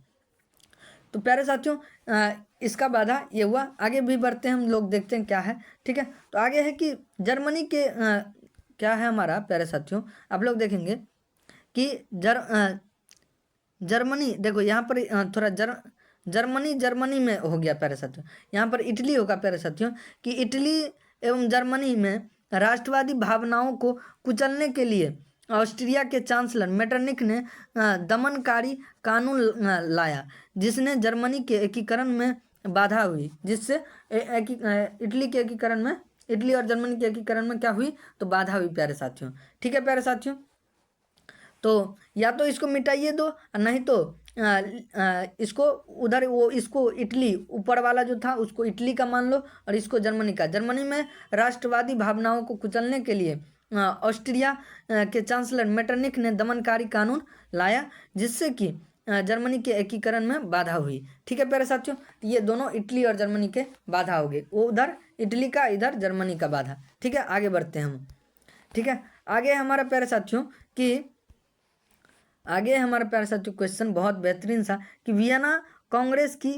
Speaker 1: तो प्यारे साथियों, इसका बाधा ये हुआ। आगे भी बढ़ते हैं हम लोग, देखते हैं क्या है। ठीक है, तो आगे है कि जर्मनी के क्या है हमारा प्यारे साथियों, आप लोग देखेंगे कि जर्मनी, देखो यहाँ पर थोड़ा जर्मनी में हो गया प्यारे साथियों। यहाँ पर इटली होगा प्यारे साथियों कि इटली एवं जर्मनी में राष्ट्रवादी भावनाओं को कुचलने के लिए ऑस्ट्रिया के चांसलर मेटरनिख ने दमनकारी कानून लाया, जिसने जर्मनी के एकीकरण में बाधा हुई, जिससे इटली के एकीकरण में, इटली और जर्मनी के एकीकरण में क्या हुई? तो बाधा हुई प्यारे साथियों। ठीक है प्यारे साथियों, तो या तो इसको मिटाइए दो, नहीं तो इसको उधर, वो इसको इटली ऊपर वाला जो था उसको इटली का मान लो और इसको जर्मनी का। जर्मनी में राष्ट्रवादी भावनाओं को कुचलने के लिए ऑस्ट्रिया के चांसलर मेटरनिख ने दमनकारी कानून लाया, जिससे कि जर्मनी के एकीकरण में बाधा हुई। ठीक है प्यारे साथियों, ये दोनों इटली और जर्मनी के बाधा हो गए, वो उधर इटली का, इधर जर्मनी का बाधा। ठीक है, आगे बढ़ते हैं हम। ठीक है, आगे हमारा प्यारे साथियों कि आगे हमारे प्यारे साथियों क्वेश्चन बहुत बेहतरीन सा कि वियना कांग्रेस की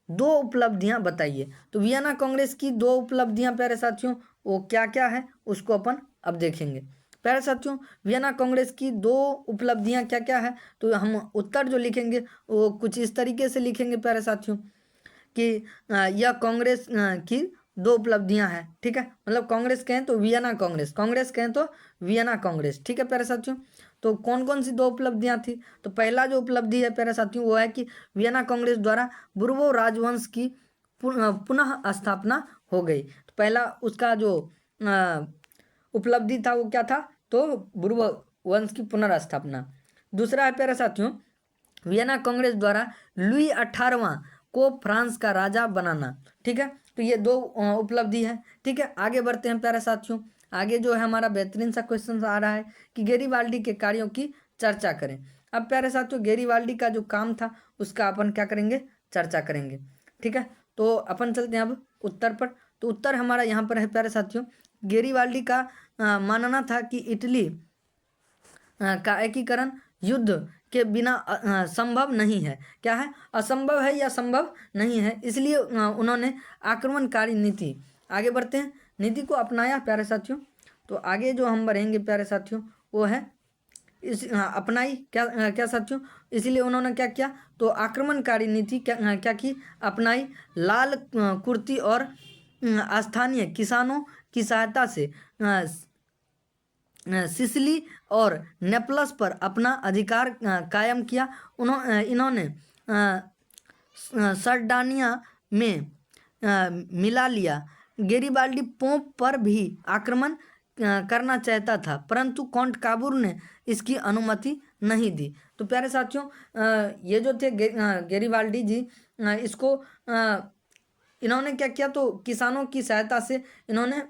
Speaker 1: दो उपलब्धियां बताइए। तो वियना कांग्रेस की दो उपलब्धियां प्यारे साथियों वो क्या क्या है उसको अपन अब देखेंगे। प्यारे साथियों, वियना कांग्रेस की दो उपलब्धियां क्या क्या है? तो हम उत्तर जो लिखेंगे वो कुछ इस तरीके से लिखेंगे प्यारे साथियों कि यह कांग्रेस की दो उपलब्धियां हैं। ठीक है, मतलब कांग्रेस कहें तो वियना कांग्रेस, कांग्रेस कहें तो वियना कांग्रेस। ठीक है प्यारे साथियों, तो कौन कौन सी दो उपलब्धियां थी? तो पहला जो उपलब्धि है प्यारे साथियों वो है कि वियना कांग्रेस द्वारा बुर्बो राजवंश की पुनः स्थापना हो गई। तो पहला उसका जो उपलब्धि था वो क्या था? तो बुर्बो वंश की पुनर्स्थापना। दूसरा है प्यारे साथियों वियना कांग्रेस द्वारा लुई 18वां को फ्रांस का राजा बनाना। ठीक है, तो ये दो उपलब्धि है। ठीक है, आगे बढ़ते हैं प्यारे साथियों। आगे जो है हमारा बेहतरीन सा क्वेश्चन आ रहा है कि गेरिबाल्डी के कार्यों की चर्चा करें। अब प्यारे साथियों गेरिबाल्डी का जो काम था उसका अपन क्या करेंगे? चर्चा करेंगे। ठीक है, तो अपन चलते हैं अब उत्तर पर। तो उत्तर हमारा यहाँ पर है प्यारे साथियों, गेरिबाल्डी का मानना था कि इटली का एकीकरण युद्ध के बिना संभव नहीं है। क्या है? असंभव है या संभव नहीं है, इसलिए उन्होंने आक्रमणकारी नीति, आगे बढ़ते हैं, नीति को अपनाया प्यारे साथियों। तो आगे जो हम बढ़ेंगे प्यारे साथियों वो है इस अपनाई क्या साथियों? इसीलिए उन्होंने क्या किया? तो आक्रमणकारी नीति क्या की? अपनाई। लाल कुर्ती और स्थानीय किसानों की सहायता से सिसिली और नेपलस पर अपना अधिकार कायम किया। इन्होंने सर्डानिया में मिला लिया। गेरिबाल्डी पोप पर भी आक्रमण करना चाहता था, परंतु काउंट काबूर ने इसकी अनुमति नहीं दी। तो प्यारे साथियों ये जो थे गेरिबाल्डी जी, इसको इन्होंने क्या किया? तो किसानों की सहायता से इन्होंने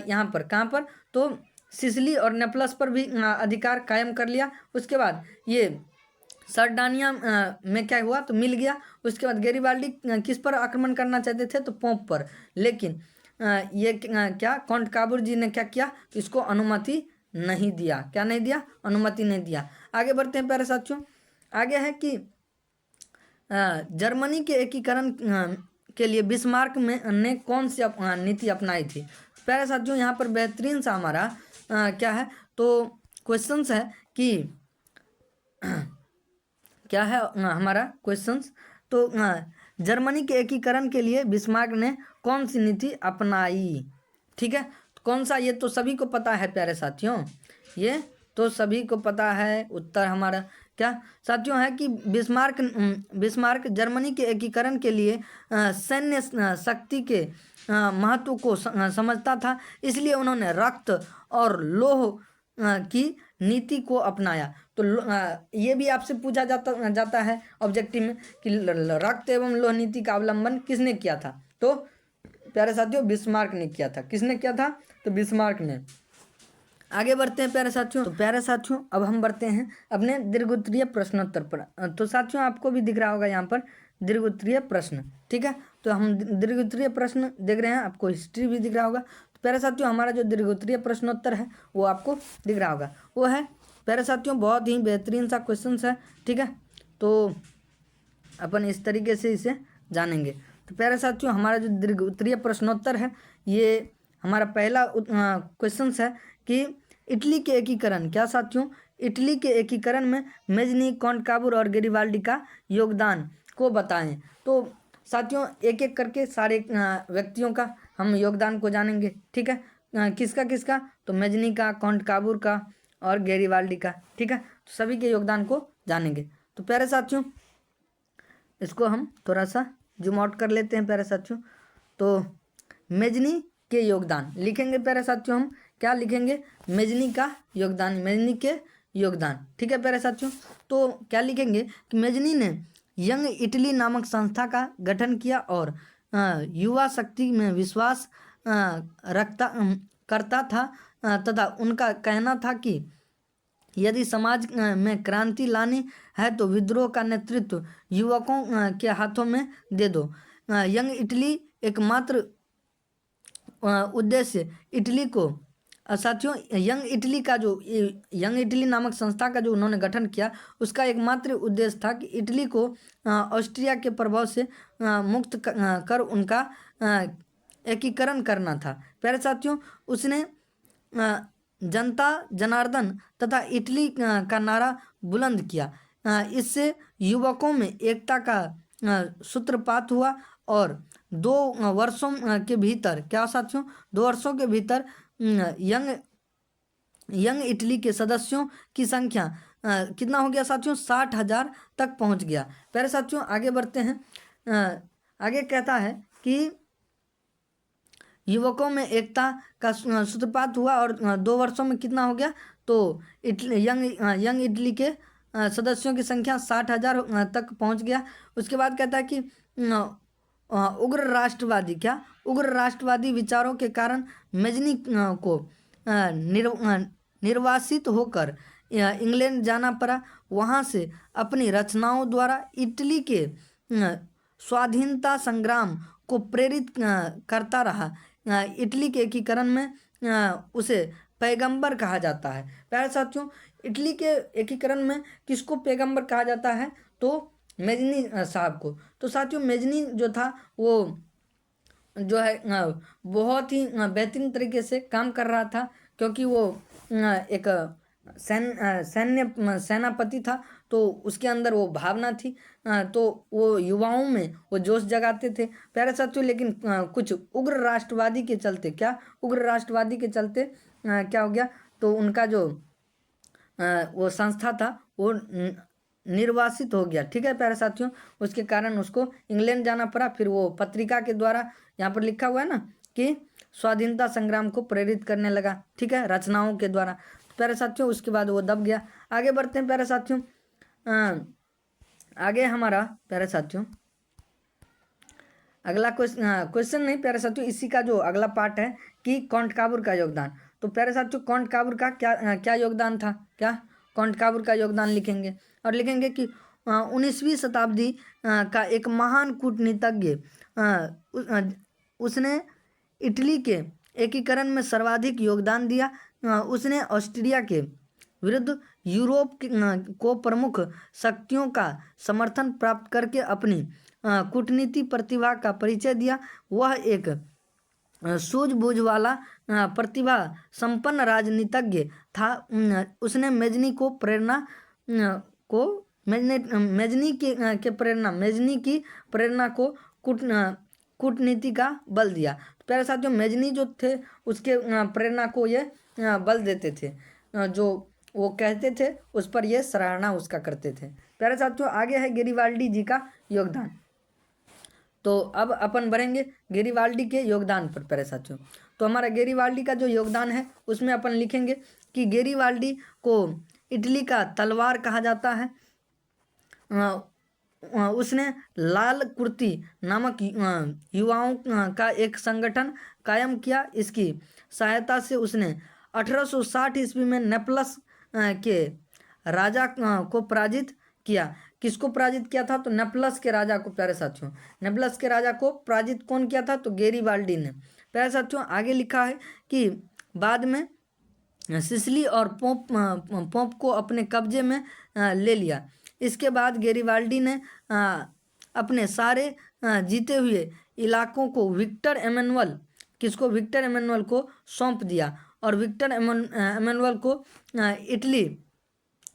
Speaker 1: यहाँ पर, कहाँ पर? तो सिसिली और नेपलस पर भी अधिकार कायम कर लिया। उसके बाद ये सर्डानिया में क्या हुआ? तो मिल गया। उसके बाद गेरिबाल्डी किस पर आक्रमण करना चाहते थे? तो पोप पर, लेकिन ये क्या काउंट काबूर जी ने क्या किया? इसको अनुमति नहीं दिया। क्या नहीं दिया? अनुमति नहीं दिया। आगे बढ़ते हैं प्यारे साथियों। आगे है कि जर्मनी के एकीकरण के लिए बिस्मार्क ने कौन सी नीति अपनाई थी? प्यारे साथियों यहाँ पर बेहतरीन सा हमारा क्या है? तो क्वेश्चंस है कि क्या है हमारा क्वेश्चंस। तो जर्मनी के एकीकरण के लिए बिस्मार्क ने कौन सी नीति अपनाई। ठीक है, तो कौन सा, ये तो सभी को पता है प्यारे साथियों, ये तो सभी को पता है। उत्तर हमारा क्या साथियों है कि बिस्मार्क जर्मनी के एकीकरण के लिए सैन्य शक्ति के महत्व को समझता था, इसलिए उन्होंने रक्त और लौह की नीति को अपनाया। तो ये भी आपसे पूछा जाता है ऑब्जेक्टिव में कि रक्त एवं लौह नीति का अवलंबन किसने किया था। तो प्यारे साथियों बिस्मार्क ने किया था। किसने किया था? तो बिस्मार्क ने। आगे बढ़ते हैं प्यारे साथियों। तो प्यारे साथियों अब हम बढ़ते हैं अपने दीर्घोत्तरीय प्रश्नोत्तर पर। तो साथियों आपको भी दिख रहा होगा यहाँ पर दीर्घोत्तरीय प्रश्न। ठीक है, तो हम दीर्घोत्तरीय प्रश्न देख रहे हैं, आपको हिस्ट्री भी दिख रहा होगा। तो प्यारे साथियों हमारा जो दीर्घोत्तरीय प्रश्नोत्तर है वो आपको दिख रहा होगा, वो है प्यारे साथियों बहुत ही बेहतरीन सा क्वेश्चन है। ठीक है, तो अपन इस तरीके से इसे जानेंगे। तो प्यारे साथियों हमारा जो दीर्घोत्तरीय प्रश्नोत्तर है ये हमारा पहला क्वेश्चन है कि इटली के एकीकरण, क्या साथियों, इटली के एकीकरण में मेजनी, कॉन्टकाबुर और गेरिबाल्डी का योगदान को बताएं। तो साथियों एक एक करके सारे व्यक्तियों का हम योगदान को जानेंगे। ठीक है, किसका किसका, तो मेजनी का, कॉन्टकाबुर का और गेरिबाल्डी का। ठीक है, तो सभी के योगदान को जानेंगे। तो प्यारे साथियों इसको हम थोड़ा सा जूम आउट कर लेते हैं प्यारे साथियों। तो मेजनी के योगदान लिखेंगे प्यारे साथियों, हम क्या लिखेंगे, मेजनी का योगदान, मेजनी के योगदान। ठीक है प्यारे साथियों, तो क्या लिखेंगे कि मेजनी ने यंग इटली नामक संस्था का गठन किया और युवा शक्ति में विश्वास करता था तथा उनका कहना था कि यदि समाज में क्रांति लानी है तो विद्रोह का नेतृत्व युवकों के हाथों में दे दो। यंग इटली एकमात्र उद्देश्य इटली को साथियों यंग इटली का जो यंग इटली नामक संस्था का जो उन्होंने गठन किया उसका एकमात्र उद्देश्य था कि इटली को ऑस्ट्रिया के प्रभाव से मुक्त कर उनका एकीकरण करना था। प्यारे साथियों उसने जनता जनार्दन तथा इटली का नारा बुलंद किया। इससे युवकों में एकता का सूत्रपात हुआ और 2 वर्षों के भीतर, क्या साथियों, 2 वर्षों के भीतर यंग इटली के सदस्यों की संख्या कितना हो गया साथियों, 60,000 तक पहुंच गया। प्यारे साथियों आगे बढ़ते हैं। आगे कहता है कि युवकों में एकता का सूत्रपात हुआ और 2 वर्षों में कितना हो गया, तो यंग इटली के सदस्यों की संख्या 60,000 तक पहुंच गया। उसके बाद कहता है कि उग्र राष्ट्रवादी विचारों के कारण मेजनी को निर्वासित होकर इंग्लैंड जाना पड़ा। वहां से अपनी रचनाओं द्वारा इटली के स्वाधीनता संग्राम को प्रेरित करता रहा। इटली के एकीकरण में उसे पैगंबर कहा जाता है। प्यारे साथियों इटली के एकीकरण में किसको पैगंबर कहा जाता है, तो मेजनी साहब को। तो साथियों मेजनी जो था वो जो है बहुत ही बेहतरीन तरीके से काम कर रहा था, क्योंकि वो एक सेनापति था, तो उसके अंदर वो भावना थी, तो वो युवाओं में वो जोश जगाते थे प्यारे साथियों। लेकिन कुछ उग्र राष्ट्रवादी के चलते क्या हो गया, तो उनका जो वो संस्था था वो निर्वासित हो गया। ठीक है प्यारे साथियों, उसके कारण उसको इंग्लैंड जाना पड़ा। फिर वो पत्रिका के द्वारा, यहाँ पर लिखा हुआ है ना कि स्वाधीनता संग्राम को प्रेरित करने लगा। ठीक है, रचनाओं के द्वारा। तो प्यारे साथियों उसके बाद वो दब गया। आगे बढ़ते हैं प्यारे साथियों। आगे हमारा प्यारे साथियों अगला क्वेश्चन नहीं प्यारे साथियों, इसी का जो अगला पार्ट है कि कॉन्टकाबुर का योगदान। तो प्यारे साथियों कॉन्टकाबुर का क्या योगदान था, क्या कॉन्टकाबुर का योगदान लिखेंगे और लिखेंगे कि 19वीं शताब्दी का एक महान कूटनीतिज्ञ, उसने इटली के एकीकरण में सर्वाधिक योगदान दिया। उसने ऑस्ट्रिया के विरुद्ध यूरोप को प्रमुख शक्तियों का समर्थन प्राप्त करके अपनी कूटनीति प्रतिभा का परिचय दिया। वह एक सूझबूझ वाला प्रतिभा संपन्न राजनीतिज्ञ था। उसने मेजनी को प्रेरणा को मेजनी की प्रेरणा को कूटनीति का बल दिया। तो प्यारे साथियों, मेजनी जो थे उसके प्रेरणा को ये बल देते थे, जो वो कहते थे उस पर ये सराहना उसका करते थे। प्यारे साथियों, आगे है गेरिबाल्डी जी का योगदान। तो अब अपन बढ़ेंगे गेरिबाल्डी के योगदान पर। प्यारे साथियों, तो हमारा गेरिबाल्डी का जो योगदान है उसमें अपन लिखेंगे कि गेरिबाल्डी को इटली का तलवार कहा जाता है। उसने लाल कुर्ती नामक युवाओं का एक संगठन कायम किया। इसकी सहायता से उसने 1860 ईस्वी में नेपलस के राजा को पराजित किया। किसको पराजित किया था? तो नेपलस के राजा को। प्यारे साथियों, नेपलस के राजा को पराजित कौन किया था? तो गेरिबाल्डी ने। प्यारे साथियों, आगे लिखा है कि बाद में सिसिली और पोप को अपने कब्जे में ले लिया। इसके बाद गेरिबाल्डी ने अपने सारे जीते हुए इलाकों को विक्टर एमेनुअल को सौंप दिया और विक्टर एमेनुअल को इटली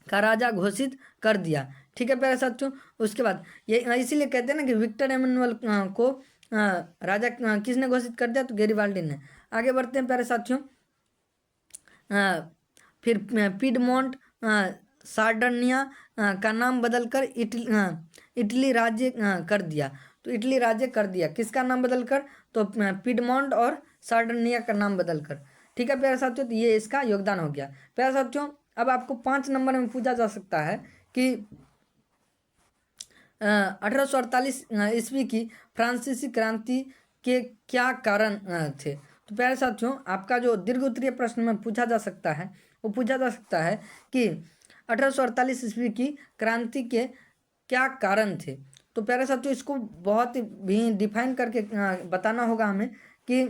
Speaker 1: का राजा घोषित कर दिया। ठीक है प्यारे साथियों, उसके बाद ये इसीलिए कहते हैं ना कि विक्टर एमेनुअल को राजा किसने घोषित कर दिया? तो गेरिबाल्डी ने। आगे बढ़ते हैं प्यारे साथियों, फिर पिडमोंट सार्डिनिया का नाम बदलकर इटली राज्य कर दिया। तो इटली राज्य कर दिया किसका नाम बदलकर? तो पिडमोंट और सार्डिनिया का नाम बदलकर। ठीक है प्यारे साथियों, तो ये इसका योगदान हो गया। प्यारे साथियों, अब आपको 5 नंबर में पूछा जा सकता है कि 1848 ईस्वी की फ्रांसीसी क्रांति के क्या कारण थे? तो प्यारे साथियों, आपका जो दीर्घ उत्तरीय प्रश्न में पूछा जा सकता है वो पूछा जा सकता है कि 1848 ईस्वी की क्रांति के क्या कारण थे। तो प्यारे साथियों, इसको बहुत भी डिफाइन करके बताना होगा हमें कि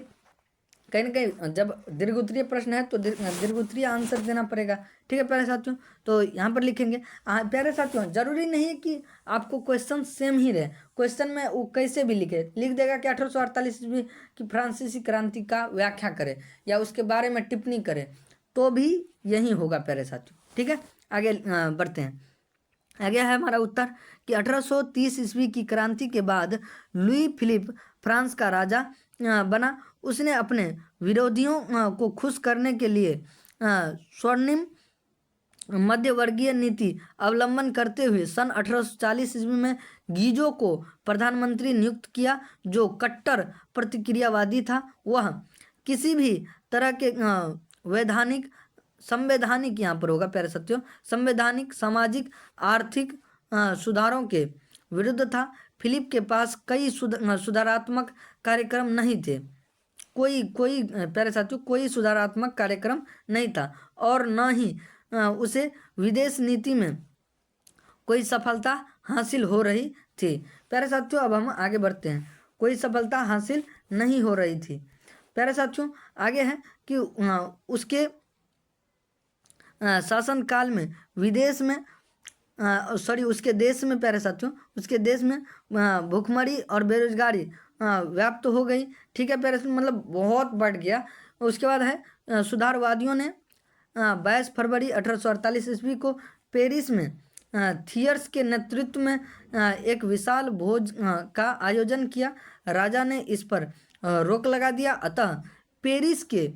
Speaker 1: कहीं ना कहीं जब दीर्घ उत्तरीय प्रश्न है तो दीर्घ उत्तरीय आंसर देना पड़ेगा। ठीक है प्यारे साथियों, तो यहाँ पर लिखेंगे। प्यारे साथियों, जरूरी नहीं है कि आपको क्वेश्चन सेम ही रहे। क्वेश्चन में वो कैसे भी लिख देगा कि 1848 ईस्वी की फ्रांसीसी क्रांति का व्याख्या करे या उसके बारे में टिप्पणी करे, तो भी यही होगा प्यारे साथियों। ठीक है, आगे बढ़ते हैं। आगे है हमारा उत्तर कि 1830 ईस्वी की क्रांति के बाद लुई फिलिप फ्रांस का राजा बना। उसने अपने विरोधियों को खुश करने के लिए स्वर्णिम मध्यवर्गीय नीति अवलंबन करते हुए सन 1840 ईस्वी में गीजो को प्रधानमंत्री नियुक्त किया, जो कट्टर प्रतिक्रियावादी था। वह किसी भी तरह के संवैधानिक यहाँ पर होगा प्यारे साथियों, संवैधानिक, सामाजिक, आर्थिक सुधारों के विरुद्ध था। फिलिप के पास कई सुधारात्मक कार्यक्रम नहीं थे। कोई प्यारे साथियों, कोई सुधारात्मक कार्यक्रम नहीं था और न ही उसे विदेश नीति में कोई सफलता हासिल हो रही थी। प्यारे साथियों, अब हम आगे बढ़ते हैं। कोई सफलता हासिल नहीं हो रही थी। प्यारे साथियों, आगे है कि उसके शासनकाल में विदेश में उसके देश में प्यारे साथियों, उसके देश में भूखमरी और बेरोजगारी व्याप्त हो गई। ठीक है प्यारे साथियों, मतलब बहुत बढ़ गया। उसके बाद है सुधारवादियों ने 22 फरवरी 1848 ईस्वी को पेरिस में थियर्स के नेतृत्व में एक विशाल भोज का आयोजन किया। राजा ने इस पर रोक लगा दिया, अतः पेरिस के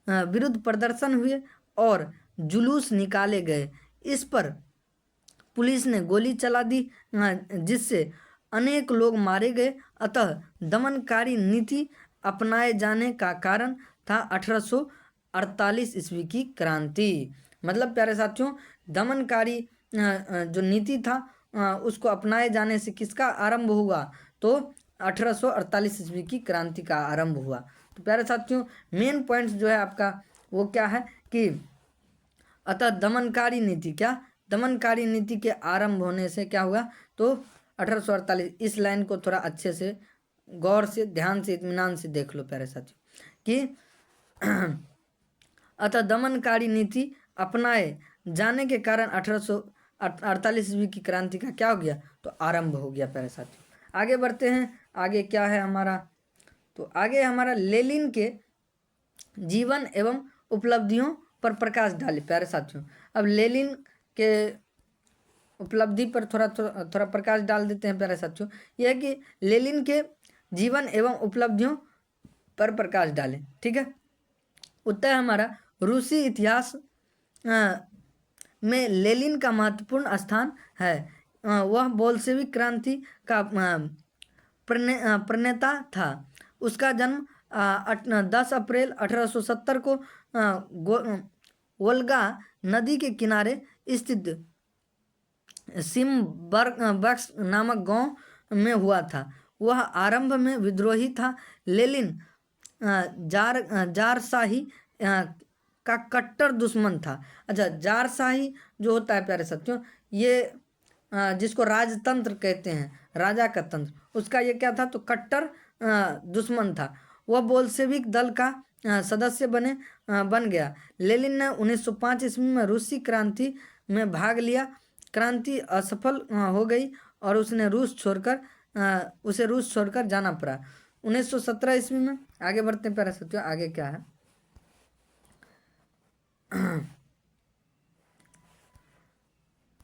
Speaker 1: विरुद्ध प्रदर्शन हुए और जुलूस निकाले गए। इस पर पुलिस ने गोली चला दी, जिससे अनेक लोग मारे गए। अतः दमनकारी नीति अपनाए जाने का कारण था 1848 ईस्वी की क्रांति। मतलब प्यारे साथियों, दमनकारी जो नीति था उसको अपनाए जाने से किसका आरंभ हुआ? तो 1848 ईस्वी की क्रांति का आरंभ हुआ। तो प्यारे साथियों, मेन पॉइंट्स जो है आपका वो क्या है कि अतः दमनकारी नीति के आरंभ होने से क्या हुआ? तो 1848। इस लाइन को थोड़ा अच्छे से गौर से, ध्यान से, इत्मीनान से देख लो प्यारे साथियों कि अतः दमनकारी नीति अपनाए जाने के कारण 1848 ईस्वी की क्रांति का क्या हो गया? तो आरंभ हो गया प्यारे साथियों। आगे बढ़ते हैं। आगे क्या है हमारा? तो आगे हमारा लेनिन के जीवन एवं उपलब्धियों पर प्रकाश डाले प्यारे साथियों। अब लेनिन के उपलब्धि पर थोड़ा थोड़ा प्रकाश डाल देते हैं प्यारे साथियों। यह है कि लेनिन के जीवन एवं उपलब्धियों पर प्रकाश डालें। ठीक है, उत्तर हमारा रूसी इतिहास में लेनिन का महत्वपूर्ण स्थान है। वह बोल्शेविक क्रांति का प्रणेता था। उसका जन्म 10 अप्रैल 1870 को वोल्गा नदी के किनारे स्थित सिमबर्ग नामक गांव में हुआ था। वह आरंभ में विद्रोही था। लेनिन जारशाही का कट्टर दुश्मन था। अच्छा, जारशाही जो होता है प्यारे साथियों, ये जिसको राजतंत्र कहते हैं, राजा का तंत्र, उसका ये क्या था, तो कट्टर दुश्मन था। वह बोल्शेविक दल का सदस्य बन गया। लेनिन ने 1905 ईस्वी में रूसी क्रांति में भाग लिया। क्रांति असफल हो गई और उसे रूस छोड़कर जाना पड़ा। 1917 ईस्वी में आगे बढ़ते हैं प्यारे साथियों, आगे क्या है।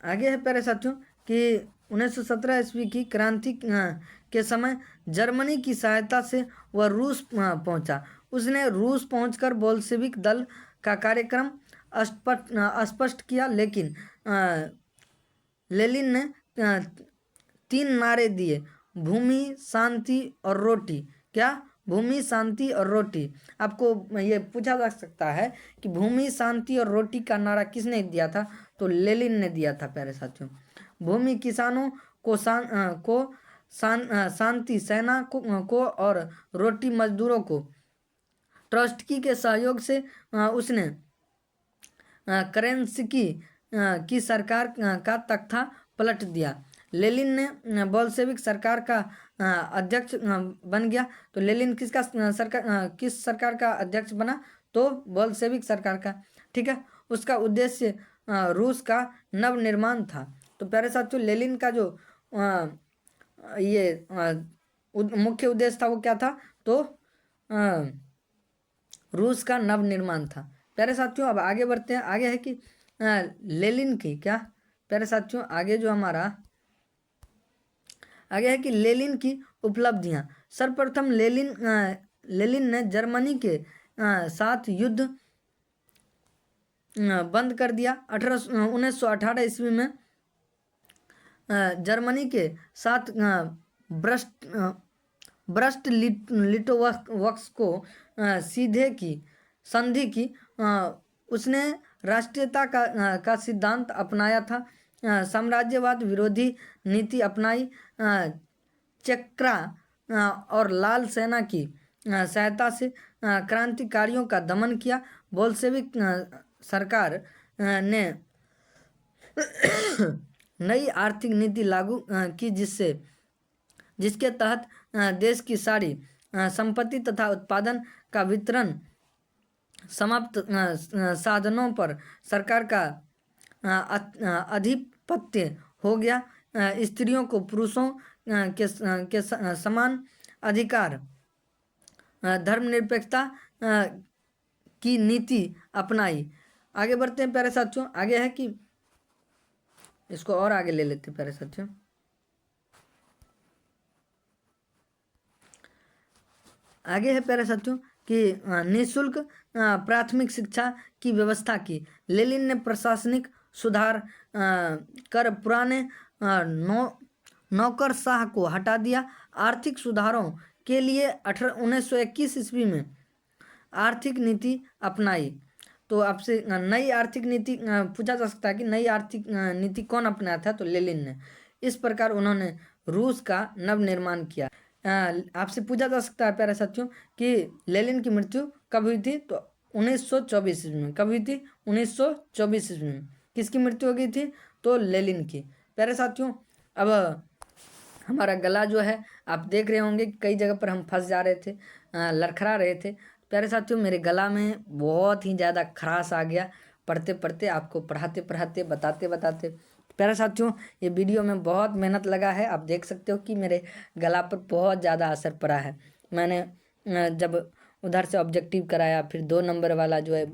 Speaker 1: आगे है प्यारे साथियों कि 1917 ईस्वी की क्रांति के समय जर्मनी की सहायता से वह रूस पहुंचा। उसने रूस पहुंचकर बोल्शेविक दल का कार्यक्रम स्पष्ट किया, लेकिन लेनिन ने 3 नारे दिए: भूमि, शांति और रोटी। क्या? भूमि, शांति और रोटी। आपको ये पूछा जा सकता है कि भूमि, शांति और रोटी का नारा किसने दिया था, तो लेनिन ने दिया था प्यारे साथियों। भूमि किसानों को, शांति सेना को और रोटी मजदूरों को। ट्रॉट्स्की के सहयोग से उसने केरेंस्की की सरकार का तख्ता पलट दिया। लेनिन ने बोल्शेविक सरकार का अध्यक्ष बन गया। तो लेनिन किस सरकार का अध्यक्ष बना, तो बोल्शेविक सरकार का। ठीक है, उसका उद्देश्य रूस का नवनिर्माण था। तो प्यारे साथियों, लेनिन का जो मुख्य उद्देश्य था वो क्या था, तो रूस का नवनिर्माण था। प्यारे साथियों, अब आगे बढ़ते हैं। आगे है कि लेनिन की क्या, प्यारे साथियों, आगे जो हमारा आगे है कि लेनिन की उपलब्धियां। सर्वप्रथम लेनिन ने जर्मनी के साथ युद्ध बंद कर दिया। 1918 ईस्वी में जर्मनी के साथ ब्रस्ट लिटोवस्क को संधि की। उसने राष्ट्रीयता का सिद्धांत अपनाया था। साम्राज्यवाद विरोधी नीति अपनाई। चक्रा और लाल सेना की सहायता से क्रांतिकारियों का दमन किया। बोल्शेविक सरकार ने नई आर्थिक नीति लागू की, जिसके तहत देश की सारी संपत्ति तथा उत्पादन का वितरण समाप्त साधनों पर सरकार का आधिपत्य हो गया। स्त्रियों को पुरुषों के समान अधिकार, धर्मनिरपेक्षता की नीति अपनाई। आगे बढ़ते हैं प्यारे साथियों। आगे है कि इसको और आगे ले लेते हैं प्यारे साथियों। आगे है प्यारे साथियों कि निःशुल्क प्राथमिक शिक्षा की व्यवस्था की। लेनिन ने प्रशासनिक सुधार कर पुराने नौकरशाह को हटा दिया। आर्थिक सुधारों के लिए 1921 ईस्वी में आर्थिक नीति अपनाई। तो आपसे नई आर्थिक नीति पूछा जा सकता है कि नई आर्थिक नीति कौन अपनाया था, तो लेनिन ने। इस प्रकार उन्होंने रूस का नवनिर्माण किया। आपसे पूछा जा सकता है प्यारे साथियों कि लेनिन की मृत्यु कब हुई थी, तो 1924 ईस्वी में। कब हुई थी? 1924 ईस्वी में। किसकी मृत्यु हो गई थी, तो लेनिन की। प्यारे साथियों, अब हमारा गला जो है, आप देख रहे होंगे कि कई जगह पर हम फंस जा रहे थे, लड़खड़ा रहे थे। प्यारे साथियों, मेरे गला में बहुत ही ज़्यादा खराश आ गया पढ़ते पढ़ते, आपको पढ़ाते पढ़ाते, बताते बताते। प्यारे साथियों, ये वीडियो में बहुत मेहनत लगा है। आप देख सकते हो कि मेरे गला पर बहुत ज़्यादा असर पड़ा है। मैंने जब उधर से ऑब्जेक्टिव कराया, फिर 2 नंबर वाला जो है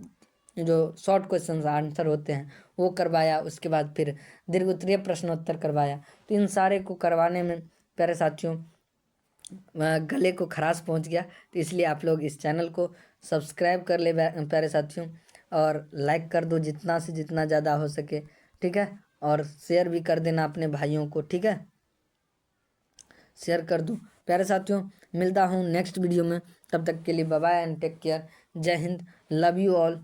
Speaker 1: जो शॉर्ट क्वेश्चन आंसर होते हैं वो करवाया, उसके बाद फिर दीर्घ उत्तरीय प्रश्नोत्तर करवाया। तो इन सारे को करवाने में प्यारे साथियों गले को खराश पहुंच गया। तो इसलिए आप लोग इस चैनल को सब्सक्राइब कर ले प्यारे साथियों, और लाइक कर दो जितना से जितना ज़्यादा हो सके, ठीक है। और शेयर भी कर देना अपने भाइयों को, ठीक है, शेयर कर दो प्यारे साथियों। मिलता हूँ नेक्स्ट वीडियो में, तब तक के लिए bye bye and take care. जय हिंद, लव यू ऑल।